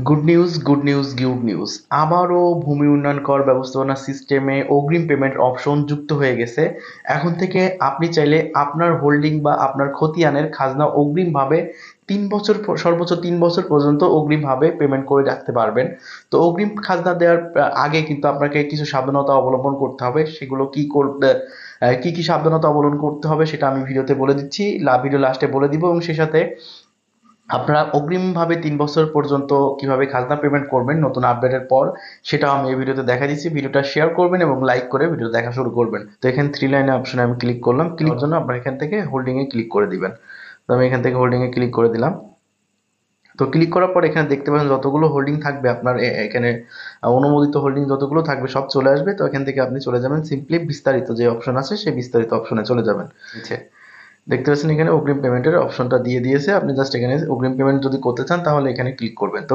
Good news, good news, good news. আবারও ভূমি উন্নয়ন কর ব্যবস্থাপনা সিস্টেমে অগ্রিম পেমেন্ট অপশন যুক্ত হয়ে গেছে। এখন থেকে আপনি চাইলে আপনার হোল্ডিং বা আপনার খতিয়ানের খাজনা অগ্রিমভাবে ৩ বছর সর্বোচ্চ ৩ বছর পর্যন্ত অগ্রিমভাবে পেমেন্ট করে রাখতে পারবেন। তো অগ্রিম খাজনা দেওয়ার আগে কিন্তু আপনাকে কিছু সাবধানতা অবলম্বন করতে হবে। সেগুলো কি করতে কি কি সাবধানতা অবলম্বন করতে হবে সেটা আমি ভিডিওতে বলে দিচ্ছি, ভিডিও লাস্টে বলে দিব, এবং সেই সাথে আপনারা অগ্রিমভাবে ৩ বছর পর্যন্ত কিভাবে খাজনা পেমেন্ট করবেন নতুন আপডেটের পর সেটাও আমি এই ভিডিওতে দেখা দিচ্ছি। ভিডিওটা শেয়ার করবেন এবং লাইক করে ভিডিও দেখা শুরু করবেন। তো এখানে থ্রি লাইনে অপশনে আমি ক্লিক করলাম, ক্লিক জন্য আপনারা এখান থেকে হোল্ডিং এ ক্লিক করে দিবেন। তো আমি এখান থেকে হোল্ডিং এ ক্লিক করে দিলাম। তো ক্লিক করার পর এখানে দেখতে পাচ্ছেন যতগুলো হোল্ডিং থাকবে আপনার এখানে অনুমোদিত হোল্ডিং যতগুলো থাকবে সব চলে আসবে। তো এখান থেকে আপনি চলে যাবেন সিম্পলি বিস্তারিত যে অপশন আছে সেই বিস্তারিত অপশনে চলে যাবেন। আচ্ছা, দেখতে পাচ্ছেন এখানে অগ্রিম পেমেন্টের অপশনটা দিয়ে দিয়েছে। আপনি জাস্ট এখানে অগ্রিম পেমেন্ট যদি করতে চান তাহলে এখানে ক্লিক করবেন। তো